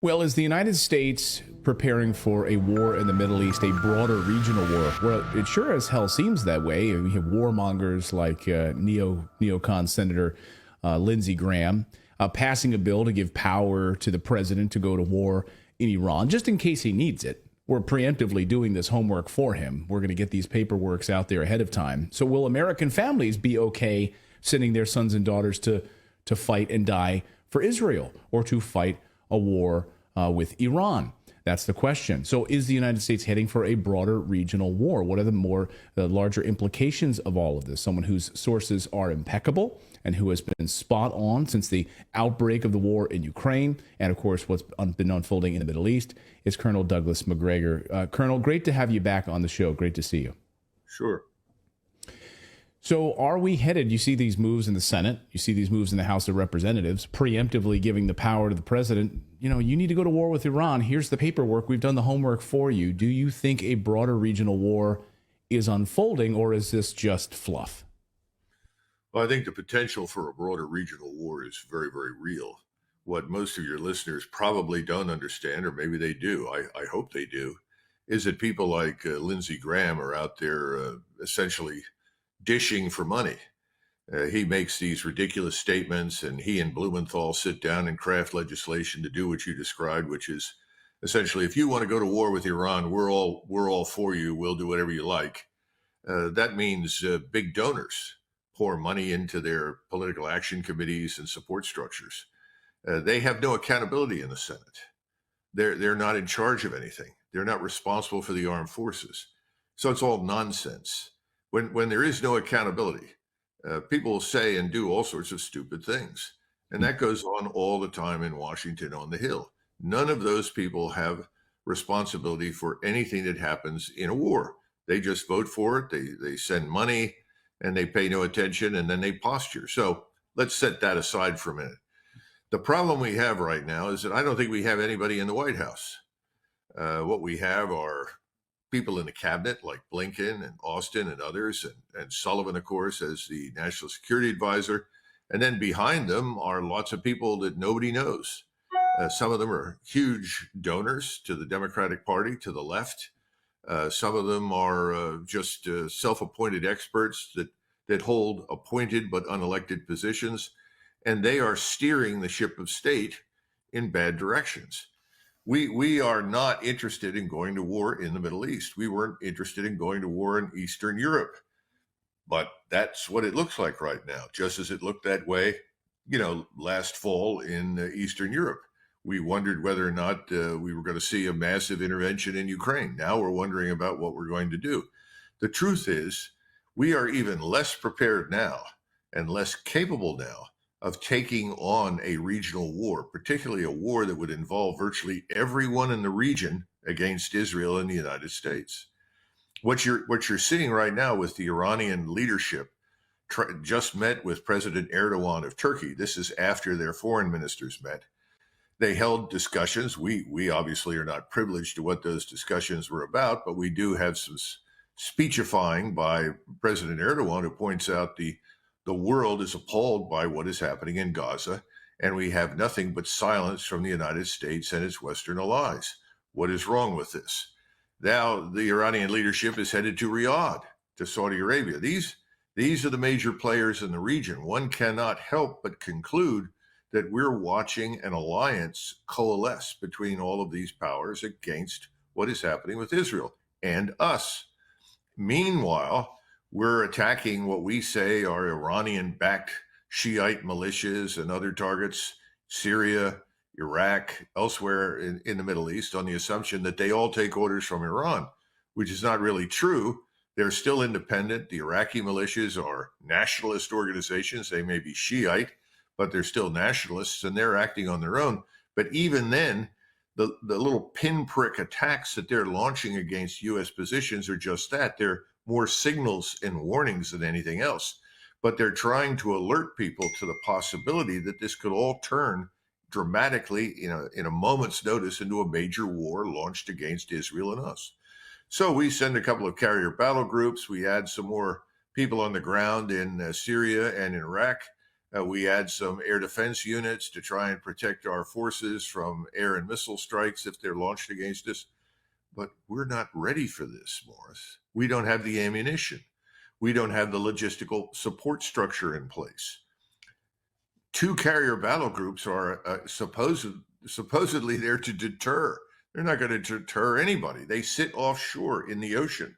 Well, is the United States preparing for a war in the Middle East, a broader regional war? Well, it sure as hell seems that way. We have warmongers like neocon Senator Lindsey Graham passing a bill to give power to the president to go to war in Iran, just in case he needs it. We're preemptively doing this homework for him. We're going to get these paperworks out there ahead of time. So will American families be okay sending their sons and daughters to fight and die for Israel or to fight a war with Iran? That's the question. So is the United States heading for a broader regional war? What are the larger implications of all of this? Someone whose sources are impeccable and who has been spot on since the outbreak of the war in Ukraine, and of course what's been unfolding in the Middle East, is Colonel Douglas McGregor. Colonel, great to have you back on the show. Great to see you. Sure. So are we headed, you see these moves in the Senate, you see these moves in the House of Representatives, preemptively giving the power to the president, you need to go to war with Iran. Here's the paperwork. We've done the homework for you. Do you think a broader regional war is unfolding, or is this just fluff? Well, I think the potential for a broader regional war is very, very real. What most of your listeners probably don't understand, or maybe they do, I hope they do, is that people like Lindsey Graham are out there essentially dishing for money. He makes these ridiculous statements, and he and Blumenthal sit down and craft legislation to do what you described, which is essentially, if you want to go to war with Iran, we're all for you. We'll do whatever you like. That means big donors pour money into their political action committees and support structures. They have no accountability in the Senate. They're not in charge of anything. They're not responsible for the armed forces. So it's all nonsense. When there is no accountability, people will say and do all sorts of stupid things. And that goes on all the time in Washington on the Hill. None of those people have responsibility for anything that happens in a war. They just vote for it. They send money and they pay no attention, and then they posture. So let's set that aside for a minute. The problem we have right now is that I don't think we have anybody in the White House. What we have are people in the cabinet like Blinken and Austin and others, and Sullivan, of course, as the national security advisor. And then behind them are lots of people that nobody knows. Some of them are huge donors to the Democratic Party, to the left. Some of them are just self-appointed experts that hold appointed but unelected positions, and they are steering the ship of state in bad directions. We are not interested in going to war in the Middle East. We weren't interested in going to war in Eastern Europe. But that's what it looks like right now, just as it looked that way, last fall in Eastern Europe. We wondered whether or not we were going to see a massive intervention in Ukraine. Now we're wondering about what we're going to do. The truth is, we are even less prepared now and less capable now of taking on a regional war, particularly a war that would involve virtually everyone in the region against Israel and the United States. What you're seeing right now with the Iranian leadership just met with President Erdogan of Turkey. This is after their foreign ministers met. They held discussions. We obviously are not privileged to what those discussions were about, but we do have some speechifying by President Erdogan, who points out the world is appalled by what is happening in Gaza, and we have nothing but silence from the United States and its Western allies. What is wrong with this? Now the Iranian leadership is headed to Riyadh, to Saudi Arabia. These are the major players in the region. One cannot help but conclude that we're watching an alliance coalesce between all of these powers against what is happening with Israel and us. Meanwhile, we're attacking what we say are Iranian-backed Shiite militias and other targets, Syria, Iraq, elsewhere in the Middle East, on the assumption that they all take orders from Iran, which is not really true. They're still independent. The Iraqi militias are nationalist organizations. They may be Shiite, but they're still nationalists, and they're acting on their own. But even then, the little pinprick attacks that they're launching against U.S. positions are just that. They're more signals and warnings than anything else. But they're trying to alert people to the possibility that this could all turn dramatically in a moment's notice into a major war launched against Israel and us. So we send a couple of carrier battle groups. We add some more people on the ground in Syria and in Iraq. We add some air defense units to try and protect our forces from air and missile strikes if they're launched against us. But we're not ready for this, Morris. We don't have the ammunition. We don't have the logistical support structure in place. 2 carrier battle groups are supposedly there to deter. They're not going to deter anybody. They sit offshore in the ocean,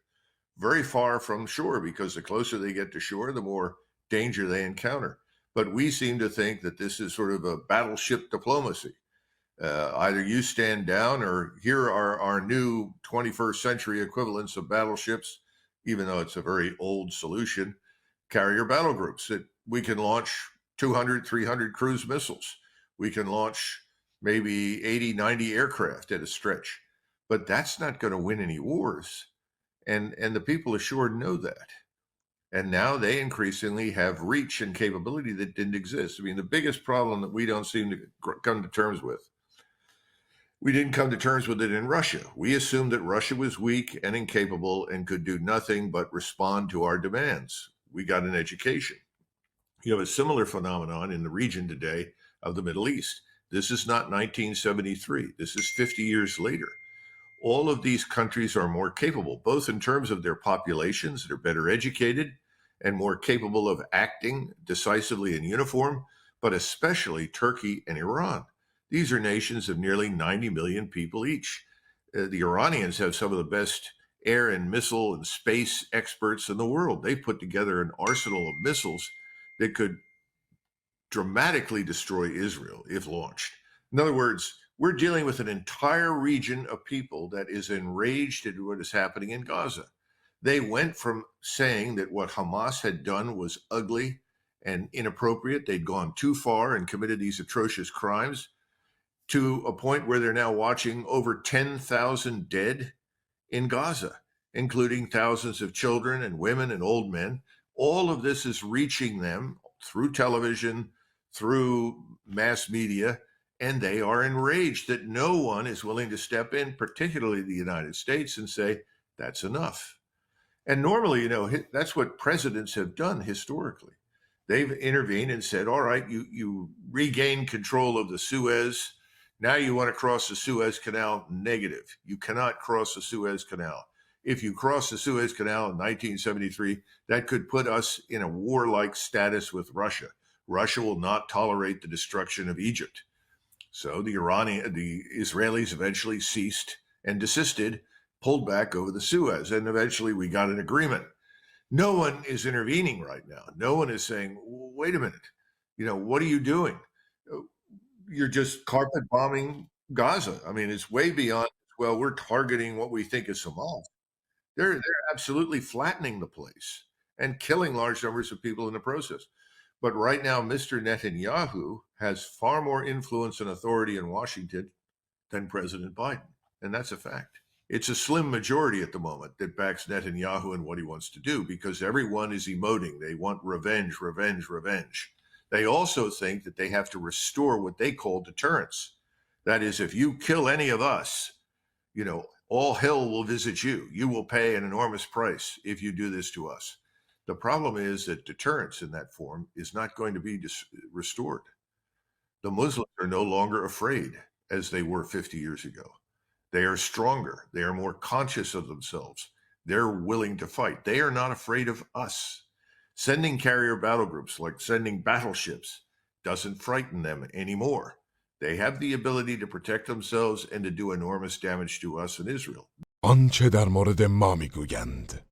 very far from shore, because the closer they get to shore, the more danger they encounter. But we seem to think that this is sort of a battleship diplomacy. Either you stand down, or here are our new 21st century equivalents of battleships, even though it's a very old solution, carrier battle groups that we can launch 200, 300 cruise missiles. We can launch maybe 80, 90 aircraft at a stretch. But that's not going to win any wars. And the people ashore know that. And now they increasingly have reach and capability that didn't exist. I mean, the biggest problem that we don't seem to come to terms with, we didn't come to terms with it in Russia. We assumed that Russia was weak and incapable and could do nothing but respond to our demands. We got an education. You have a similar phenomenon in the region today of the Middle East. This is not 1973. This is 50 years later. All of these countries are more capable, both in terms of their populations that are better educated and more capable of acting decisively in uniform, but especially Turkey and Iran. These are nations of nearly 90 million people each. The Iranians have some of the best air and missile and space experts in the world. They put together an arsenal of missiles that could dramatically destroy Israel if launched. In other words, we're dealing with an entire region of people that is enraged at what is happening in Gaza. They went from saying that what Hamas had done was ugly and inappropriate, they'd gone too far and committed these atrocious crimes, to a point where they're now watching over 10,000 dead in Gaza, including thousands of children and women and old men. All of this is reaching them through television, through mass media, and they are enraged that no one is willing to step in, particularly the United States, and say, that's enough. And normally, that's what presidents have done historically. They've intervened and said, all right, you regain control of the Suez. Now you want to cross the Suez Canal? Negative. You cannot cross the Suez Canal. If you cross the Suez Canal in 1973, that could put us in a warlike status with Russia. Russia will not tolerate the destruction of Egypt. So the Israelis eventually ceased and desisted, pulled back over the Suez, and eventually we got an agreement. No one is intervening right now. No one is saying, wait a minute, what are you doing? You're just carpet bombing Gaza. I mean, it's way beyond, well, we're targeting what we think is Hamas. They're absolutely flattening the place and killing large numbers of people in the process. But right now, Mr. Netanyahu has far more influence and authority in Washington than President Biden. And that's a fact. It's a slim majority at the moment that backs Netanyahu and what he wants to do, because everyone is emoting. They want revenge, revenge, revenge. They also think that they have to restore what they call deterrence. That is, if you kill any of us, all hell will visit you. You will pay an enormous price if you do this to us. The problem is that deterrence in that form is not going to be restored. The Muslims are no longer afraid as they were 50 years ago. They are stronger. They are more conscious of themselves. They're willing to fight. They are not afraid of us. Sending carrier battle groups, like sending battleships, doesn't frighten them anymore. They have the ability to protect themselves and to do enormous damage to us in Israel. آنچه در مورد ما میگویند